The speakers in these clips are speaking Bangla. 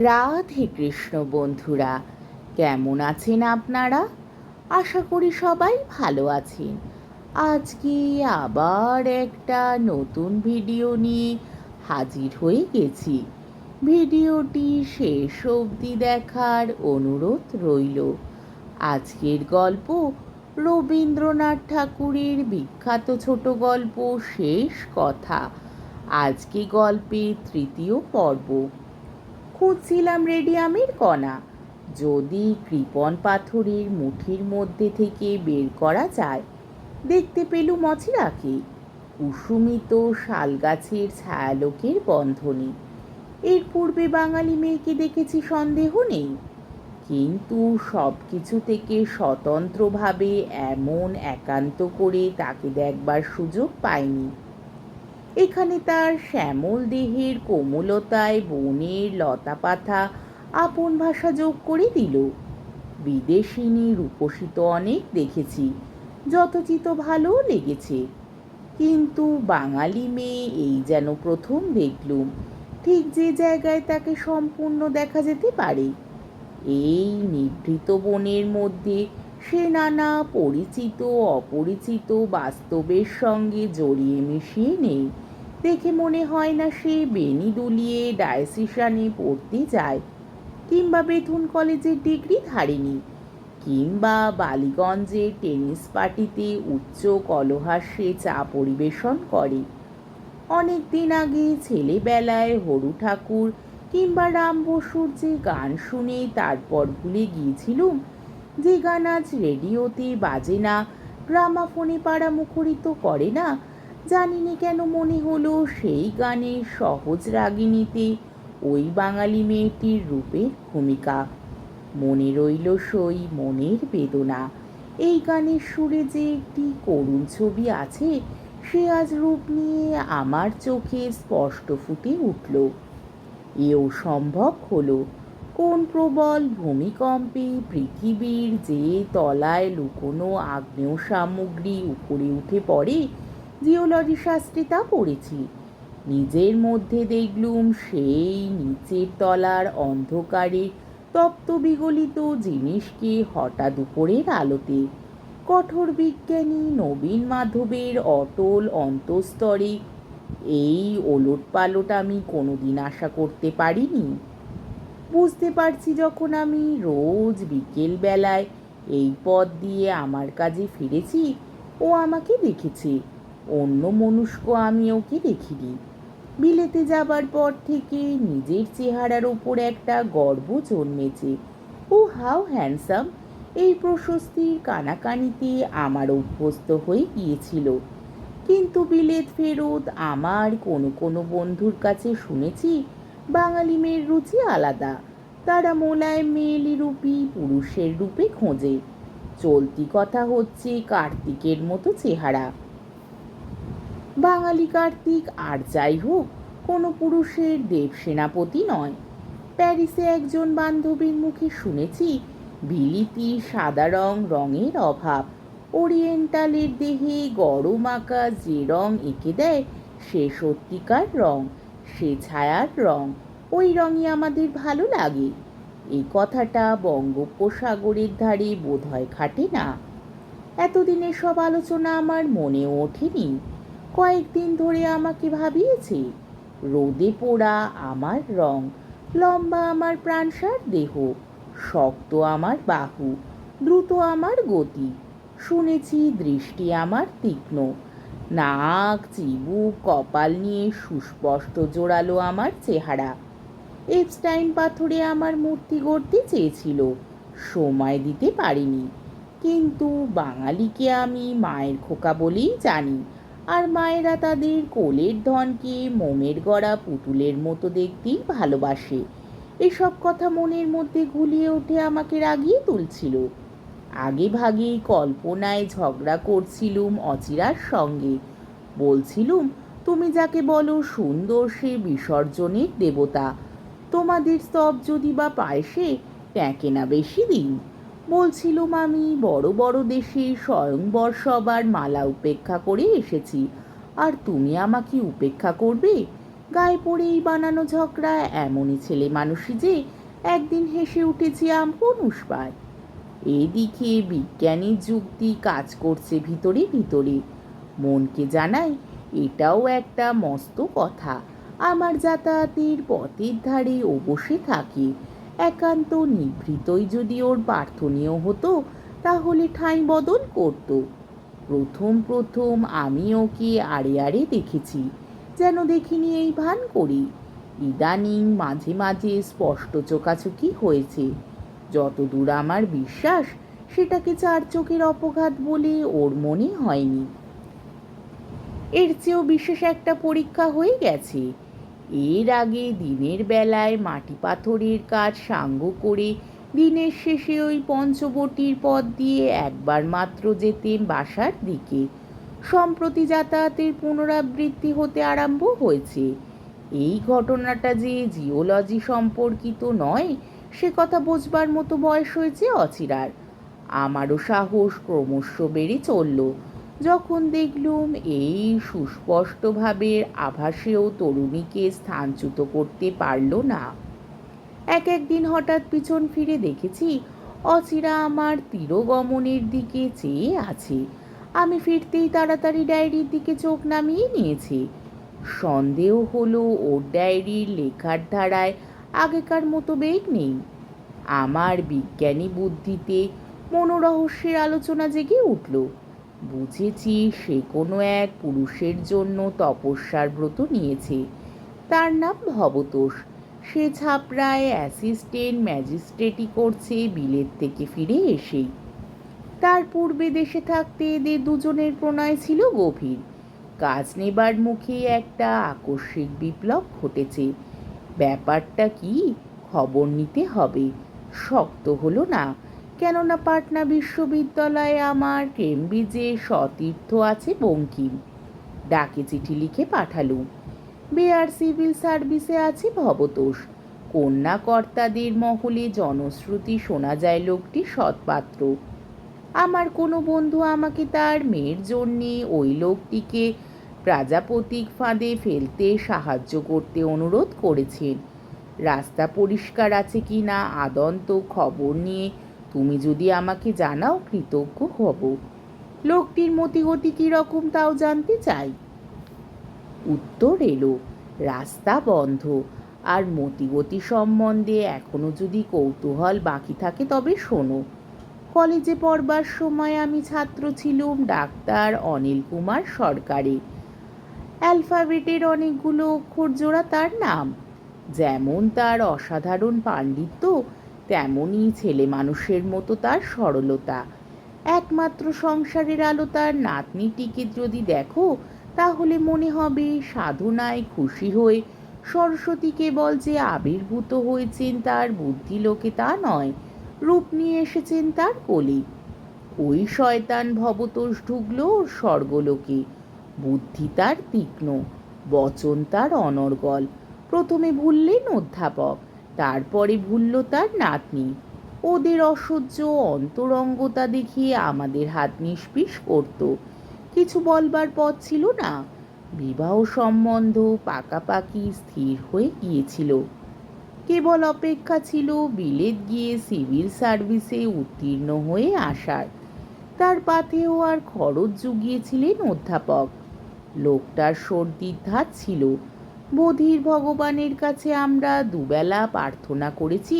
রাধে কৃষ্ণ বন্ধুরা, কেমন আছেন আপনারা? আশা করি সবাই ভালো আছেন। আজকে আবার একটা নতুন ভিডিও নিয়ে হাজির হয়ে গেছি। ভিডিওটি শেষ অবধি দেখার অনুরোধ রইল। আজকের গল্প রবীন্দ্রনাথ ঠাকুরের বিখ্যাত ছোট গল্প শেষ কথা। আজকে গল্পের তৃতীয় পর্ব। খুঁজছিলাম রেডিয়ামের কণা, যদি কৃপণ পাথরের মুঠির মধ্যে থেকে বের করা যায়। দেখতে পেলুম অচিরাকে কুসুমিত শালগাছের ছায়ালোকের বন্ধনে। এর পূর্বে বাঙালি মেয়েকে দেখেছি সন্দেহ নেই, কিন্তু সব কিছু থেকে স্বতন্ত্রভাবে এমন একান্ত করে তাকে দেখবার সুযোগ পাইনি। এখানে তার শ্যামল দেহের কোমলতায় বনের লতাপাতা আপন ভাষা যোগ করে দিল। বিদেশিনী রূপসী তো অনেক দেখেছি, যথোচিত ভালোও লেগেছে, কিন্তু বাঙালি মেয়ে এই যেন প্রথম দেখলুম। ঠিক যে জায়গায় তাকে সম্পূর্ণ দেখা যেতে পারে। এই নিভৃত বনের মধ্যে সে নানা পরিচিত অপরিচিত বাস্তবের সঙ্গে জড়িয়ে মিশিয়ে নেই। দেখে মনে হয় না সে বেনি দুলিয়ে ডায়োসিসানে পড়তে যায়, কিংবা বেথুন কলেজের ডিগ্রি ধারেনি, কিংবা বালিগঞ্জের টেনিস পার্টিতে উচ্চ কলহাস্যে চা পরিবেশন করে। অনেক দিন আগে ছেলেবেলায় হরু ঠাকুর কিংবা রাম বসুর যে গান শুনে তারপর ভুলে গিয়েছিলুম, যে গান আজ রেডিওতে বাজে না, গ্রামাফোনে পাড়া মুখরিত করে না, জানি না কেন মনে হলো সেই গানের সহজ রাগিণীতে ওই বাঙালি মেয়েটির রূপের ভূমিকা। মনে রইল সই মনের বেদনা। এই গানের সুরে যে একটি করুণ ছবি আছে, সে আজ রূপ নিয়ে আমার চোখে স্পষ্ট ফুটে উঠল। এও সম্ভব হলো কোন প্রবল ভূমিকম্পে পৃথিবীর যে তলায় লুকোনো আগ্নেয় সামগ্রী উপরে উঠে পড়ে। জিওলজি শাস্ত্রে তা পড়েছি। নিজের মধ্যে দেখলুম সেই নিচের তলার অন্ধকারে তপ্ত বিগলিত জিনিসকে হঠাৎ উপরের আলোতে। কঠোর বিজ্ঞানী নবীন মাধবের অটল অন্তঃস্তরে এই ওলটপালট আমি কোনোদিন আশা করতে পারিনি। বুঝতে পারছি যখন আমি রোজ বিকেল বেলায় এই পথ দিয়ে আমার কাজে ফিরেছি, ও আমাকে দেখেছে। অন্য মনুষ্ক আমি ওকে দেখিনি। বিলেতে যাবার পর থেকে নিজের চেহারার ওপর একটা গর্ব জন্মেছে। ও হাউ হ্যান্ডসাম! এই প্রশস্তির কানাকানিতে আমার অভ্যস্ত হয়ে গিয়েছিল। কিন্তু বিলেত ফেরত আমার কোনো কোনো বন্ধুর কাছে শুনেছি বাঙালি মেয়ের রুচি আলাদা। তারা মোলায়েম মেয়েলি রূপী পুরুষের রূপে খোঁজে। চলতি কথা হচ্ছে কার্তিকের মতো চেহারা। বাঙালি কার্তিক আর যাই হোক, কোনো পুরুষের দেব সেনাপতি নয়। প্যারিসে একজন বান্ধবীর মুখে শুনেছি বিলিতি সাদা রঙের অভাব। ওরিয়েন্টালের দেহে গরম আকাশ যে রং এঁকে দেয়, সে সত্যিকার রং, সে ছায়ার রং। ওই রঙই আমাদের ভালো লাগে। এই কথাটা বঙ্গোপসাগরের ধারে বোধহয় খাটে না। এতদিনের সব আলোচনা আমার মনেও ওঠেনি। কয়েকদিন ধরে আমাকে ভাবিয়েছে। রোদে পোড়া আমার রং, লম্বা আমার প্রাণসার দেহ, শক্ত আমার বাহু, দ্রুত আমার গতি, শুনেছি দৃষ্টি আমার তীক্ষ্ণ, নাক চিবুক কপাল নিয়ে সুস্পষ্ট জোরালো আমার চেহারা। এপস্টাইন পাথরে আমার মূর্তি গড়তে চেয়েছিল, সময় দিতে পারিনি। কিন্তু বাঙালিকে আমি মায়ের খোকা বলেই জানি, আর মায়েরা তাদের কোলের ধনকে মোমের গড়া পুতুলের মতো দেখতেই ভালোবাসে। এসব কথা মনের মধ্যে ঘুলিয়ে উঠে আমাকে রাগিয়ে তুলছিল। আগে ভাগেই কল্পনায় ঝগড়া করছিলুম অচিরার সঙ্গে। বলছিলুম, তুমি যাকে বলো সুন্দর সে বিসর্জনের দেবতা। তোমাদের স্তব যদি বা পায় সে, ট্যাঁকে না বেশি দিন। বলছিলুম আমি বড় বড় দেশে স্বয়ংবর সবার মালা উপেক্ষা করে এসেছি, আর তুমি আমাকে উপেক্ষা করবে? গায়ে পড়েই বানানো ঝগড়া এমনই ছেলে মানুষই যে একদিন হেসে উঠেছি আমপনুষ পায়। এদিকে বিজ্ঞানীর যুক্তি কাজ করছে ভিতরে ভিতরে, মনকে জানাই এটাও একটা মস্ত কথা। আমার যাতায়াতের পথের ধারে ও বসে থাকে, একান্ত নিভৃতই যদি ওর প্রার্থনীয় হতো তাহলে ঠাঁই বদল করতো। প্রথম প্রথম আমি ওকে আড়ে আড়ে দেখেছি, যেন দেখিনি এই ভান করি। ইদানিং মাঝে মাঝে স্পষ্ট চোখাচোখি হয়েছে। যতদূর আমার বিশ্বাস সেটাকে চার চোখের অপঘাত বলে ওর মনে হয়নি। এর চেয়েও বিশেষ একটা পরীক্ষা হয়ে গেছে। এর আগে দিনের বেলায় মাটি পাথরের কাজ সাঙ্গ করে দিনের শেষে ওই পঞ্চবটির পথ দিয়ে একবার মাত্র যেতেম বাসার দিকে। সম্প্রতি যাতায়াতের পুনরাবৃত্তি হতে আরম্ভ হয়েছে। এই ঘটনাটা যে জিওলজি সম্পর্কিত নয় সে কথা বোঝবার মতো বয়স হয়েছে অচিরার। আমারও সাহস ক্রমশ বেড়ে চলল যখন দেখলুম এই সুস্পষ্টভাবে আভাসেও তরুণীকে স্থানচ্যুত করতে পারল না। একদিন হঠাৎ পিছন ফিরে দেখেছি অচিরা আমার তিরোগমনের দিকে চেয়ে আছে। আমি ফিরতেই তাড়াতাড়ি ডায়েরির দিকে চোখ নামিয়ে নিয়েছি। সন্দেহ হলো ওর ডায়েরির লেখার ধারায় আগেকার মতো বেগ নেই। আমার বিজ্ঞানী বুদ্ধিতে মনোরহস্যের আলোচনা জেগে উঠল। বুঝেছি সে কোনো এক পুরুষের জন্য তপস্যার ব্রত নিয়েছে। তার নাম ভবতোষ। সে ছাপড়ায় অ্যাসিস্ট্যান্ট ম্যাজিস্ট্রেটই করছে বিলেত থেকে ফিরে এসেই। তার পূর্বে দেশে থাকতে এদের দুজনের প্রণয় ছিল গভীর। কাজ নেবার মুখে একটা আকস্মিক বিপ্লব ঘটেছে। ব্যাপারটা কি খবর নিতে হবে। শক্ত হলো না, কেননা পাটনা বিশ্ববিদ্যালয়ে আমার কেমব্রিজে সতীর্থ আছে বঙ্কিম। ডাকে চিঠি লিখে পাঠালুম। বেয়ার সিভিল সার্ভিসে আছে ভবতোষ। কন্যাকর্তাদের মহলে জনশ্রুতি শোনা যায় লোকটি সৎপাত্র। আমার কোনো বন্ধু আমাকে তার মেয়ের জন্যে ওই লোকটিকে প্রাজাপতিক ফাঁদে ফেলতে সাহায্য করতে অনুরোধ করেছেন। রাস্তা পরিষ্কার আছে কি না আদন্ত খবর নিয়ে তুমি যদি আমাকে জানাও কৃতজ্ঞ হব। লোকটির মতিগতি কীরকম তাও জানতে চাই। উত্তর এলো, রাস্তা বন্ধ। আর মতিগতি সম্বন্ধে এখনো যদি কৌতূহল বাকি থাকে তবে শোনো। কলেজে পড়বার সময় আমি ছাত্র ছিলুম ডাক্তার অনিল কুমার সরকারে। অ্যালফাবেটের অনেকগুলো অক্ষর জোড়া তার নাম। যেমন তার অসাধারণ পাণ্ডিত্য তেমনই ছেলে মানুষের মতো তার সরলতা। একমাত্র সংসারের আলো তার নাতনিটিকে যদি দেখো তাহলে মনে হবে সাধনায় খুশি হয়ে সরস্বতী কেবল যে আবির্ভূত হয়েছেন তার বুদ্ধিলোকে তা নয়, রূপ নিয়ে এসেছেন তার কোলে। ওই শয়তান ভবতোষ ঢুকল ওর স্বর্গলোকে। বুদ্ধি তার তীক্ষ্ণ, বচন তার অনর্গল। প্রথমে ভুললেন অধ্যাপক, তারপরে ভুলল তার নাতনি। ওদের অসহ্য অন্তরঙ্গতা দেখিয়ে আমাদের হাত নিষ্পিস করত। কিছু বলবার পথ ছিল না। বিবাহ সম্বন্ধ পাকাপাকি স্থির হয়ে গিয়েছিল। কেবল অপেক্ষা ছিল বিলেত গিয়ে সিভিল সার্ভিসে উত্তীর্ণ হয়ে আসার। তার পাথেও আর খরচ জুগিয়েছিলেন অধ্যাপক। লোকটার সর্দির ধাত ছিল। বধির ভগবানের কাছে আমরা দুবেলা প্রার্থনা করেছি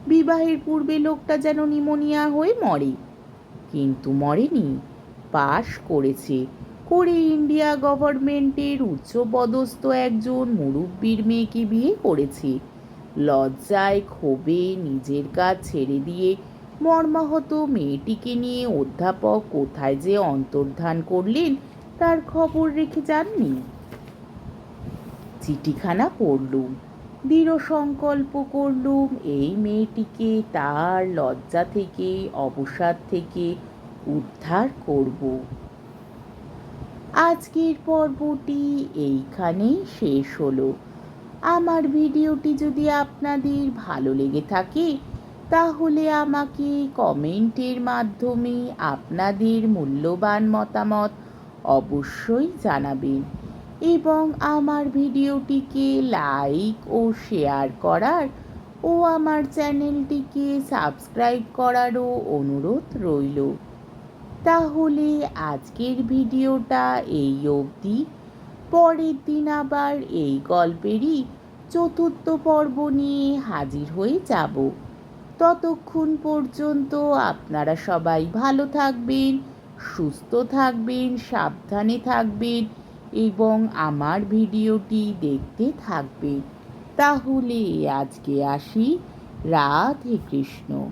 বিবাহের পূর্বে লোকটা যেন নিমোনিয়া হয়ে মরে। কিন্তু মরেনি, পাশ করেছে। করে ইন্ডিয়া গভর্নমেন্টের উচ্চপদস্থ একজন মুরব্বির মেয়েকে বিয়ে করেছে। লজ্জায় ক্ষোভে নিজের কাজ ছেড়ে দিয়ে মর্মাহত মেয়েটিকে নিয়ে অধ্যাপক কোথায় যে অন্তর্ধান করলেন তার খবর রেখে যাননি। চিঠিখানা পড়লুম, দৃঢ় সংকল্প করলুম এই মেয়েটিকে তার লজ্জা থেকে অবসাদ থেকে উদ্ধার করব। আজকের পর্বটি এইখানেই শেষ হলো। আমার ভিডিওটি যদি আপনাদের ভালো লেগে থাকে তাহলে আমাকে কমেন্টের মাধ্যমে আপনাদের মূল্যবান মতামত অবশ্যই জানাবেন। এবং আমার ভিডিওটিকে লাইক ও শেয়ার করার ও আমার চ্যানেলটিকে সাবস্ক্রাইব করারও অনুরোধ রইল। তাহলে আজকের ভিডিওটা এই অবধি। পরের দিন আবার এই গল্পেরই চতুর্থ পর্ব নিয়ে হাজির হয়ে যাব। ততক্ষণ পর্যন্ত আপনারা সবাই ভালো থাকবেন, সুস্থ থাকবেন, সাবধানে থাকবেন এবং আমার ভিডিওটি দেখতে থাকবেন। তাহলে আজকে আসি। রাধে কৃষ্ণ।